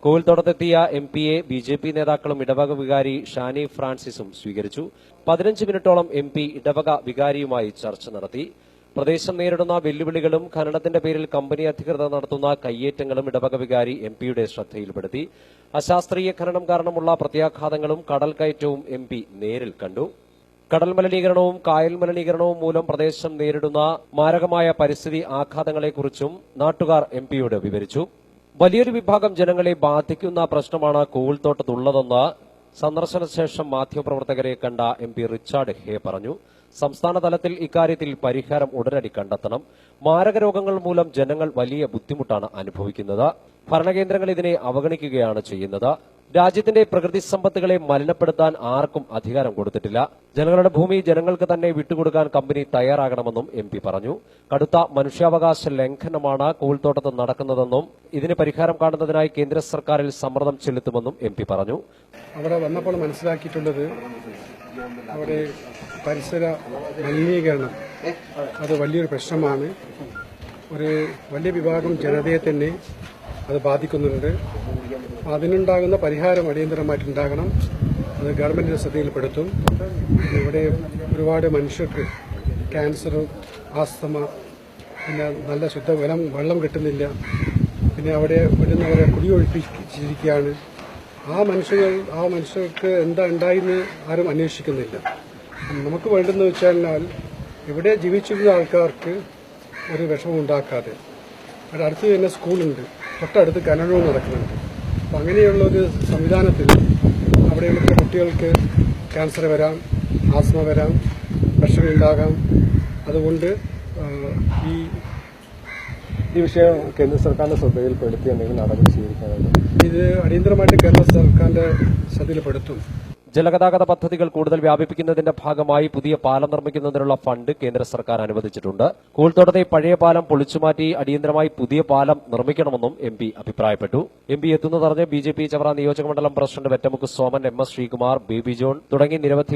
കോവിൽത്തോട്ടത്തെത്തിയ എംപിയെ BJP നേതാക്കളും ഇടവക വികാരി ഷാനി ഫ്രാൻസിസും സ്വീകരിച്ചു. 15 മിനിറ്റോളം എംപി ഇടവക വികാരിയുമായി ചർച്ച നടത്തി. പ്രദേശം നേരിടുന്ന വെല്ലുവിളികളും ഖനനത്തിന്റെ പേരിൽ കമ്പനി അധികൃതർ നടത്തുന്ന കയ്യേറ്റങ്ങളും ഇടവക വികാരി എംപിയുടെ ശ്രദ്ധയിൽപ്പെടുത്തി. അശാസ്ത്രീയ ഖനനം കാരണമുള്ള പ്രത്യാഘാതങ്ങളും കടൽ കയറ്റവും എംപി നേരിൽ കണ്ടു. കടൽ മലിനീകരണവും കായൽ മലിനീകരണവും മൂലം പ്രദേശം നേരിടുന്ന മാരകമായ പരിസ്ഥിതി ആഘാതങ്ങളെക്കുറിച്ചും നാട്ടുകാർ എംപിയോട് വിവരിച്ചു. വലിയൊരു വിഭാഗം ജനങ്ങളെ ബാധിക്കുന്ന പ്രശ്നമാണ് കോവിൽത്തോട്ടത്തുള്ളതെന്ന് സന്ദർശനശേഷം മാധ്യമപ്രവർത്തകരെ കണ്ട എംപി റിച്ചാർഡ് ഹേ പറഞ്ഞു. സംസ്ഥാന തലത്തിൽ ഇക്കാര്യത്തിൽ പരിഹാരം ഉടനടി കണ്ടെത്തണം. മാരക രോഗങ്ങൾ മൂലം ജനങ്ങൾ വലിയ ബുദ്ധിമുട്ടാണ് അനുഭവിക്കുന്നത്. ഭരണകേന്ദ്രങ്ങൾ ഇതിനെ അവഗണിക്കുകയാണ് ചെയ്യുന്നത്. രാജ്യത്തിന്റെ പ്രകൃതി സമ്പത്തുകളെ മലിനപ്പെടുത്താൻ ആർക്കും അധികാരം കൊടുത്തിട്ടില്ല. ജനങ്ങളുടെ ഭൂമി ജനങ്ങൾക്ക് തന്നെ വിട്ടുകൊടുക്കാൻ കമ്പനി തയ്യാറാകണമെന്നും എംപി പറഞ്ഞു. കടുത്ത മനുഷ്യാവകാശ ലംഘനമാണ് കോവിൽത്തോട്ടത്ത് നടക്കുന്നതെന്നും ഇതിന് പരിഹാരം കാണുന്നതിനായി കേന്ദ്ര സർക്കാരിൽ സമ്മർദ്ദം ചെലുത്തുമെന്നും എംപി പറഞ്ഞു. അവിടെ വന്നപ്പോൾ മനസ്സിലാക്കിയിട്ടുള്ളത് അവിടെ പരിസര മലിനീകരണം അത് വലിയൊരു പ്രശ്നമാണ്. ഒരു വലിയ വിഭാഗം ജനതയെ തന്നെ അത് ബാധിക്കുന്നുണ്ട്. അതിനുണ്ടാകുന്ന പരിഹാരം അടിയന്തരമായിട്ടുണ്ടാകണം. അത് ഗവൺമെന്റിന്റെ ശ്രദ്ധയിൽപ്പെടുത്തും. ഇവിടെ ഒരുപാട് മനുഷ്യർക്ക് ക്യാൻസർ, ആസ്തമ, പിന്നെ നല്ല ശുദ്ധ വെള്ളം കിട്ടുന്നില്ല. പിന്നെ അവിടെ വരുന്നവരെ കുടിയൊഴിപ്പിച്ചിരിക്കുകയാണ്. ആ മനുഷ്യർക്ക് എന്താ ഉണ്ടായെന്ന് ആരും അന്വേഷിക്കുന്നില്ല. നമുക്ക് വേണ്ടെന്ന് വെച്ചാൽ ഇവിടെ ജീവിച്ചിരുന്ന ആൾക്കാർക്ക് ഒരു വിഷമം ഉണ്ടാക്കാതെ, അവിടെ അടുത്ത് തന്നെ സ്കൂളുണ്ട്, തൊട്ടടുത്ത് ഖനനവും നടക്കുന്നുണ്ട്. അപ്പം അങ്ങനെയുള്ള ഒരു സംവിധാനത്തിൽ അവിടെയുള്ള കുട്ടികൾക്ക് ക്യാൻസർ വരാം, ആസ്മ വരാം, പ്രഷർ ഉണ്ടാകാം. അതുകൊണ്ട് ഈ വിഷയം കേന്ദ്ര സർക്കാരിന്റെ ശ്രദ്ധയിൽപ്പെടുത്തി എന്തെങ്കിലും നടപടി സ്വീകരിക്കാനുണ്ട്. ഇത് അടിയന്തരമായിട്ട് കേന്ദ്ര സർക്കാരിന്റെ ശ്രദ്ധയിൽപ്പെടുത്തും. ജലഗതാഗത പദ്ധതികൾ കൂടുതൽ വ്യാപിപ്പിക്കുന്നതിന്റെ ഭാഗമായി പുതിയ പാലം നിർമ്മിക്കുന്നതിനുള്ള ഫണ്ട് കേന്ദ്ര സർക്കാർ അനുവദിച്ചിട്ടുണ്ട്. കോവിൽത്തോട്ടത്തെ പഴയ പാലം പൊളിച്ചുമാറ്റി അടിയന്തരമായി പുതിയ പാലം നിർമ്മിക്കണമെന്നും എംപി അഭിപ്രായപ്പെട്ടു. എംപി എത്തുന്നതറിഞ്ഞ് ബിജെപി ചവറ നിയോജകമണ്ഡലം president Vettamukku Soman, M S Sreekumar, baby John തുടങ്ങി നിരവധി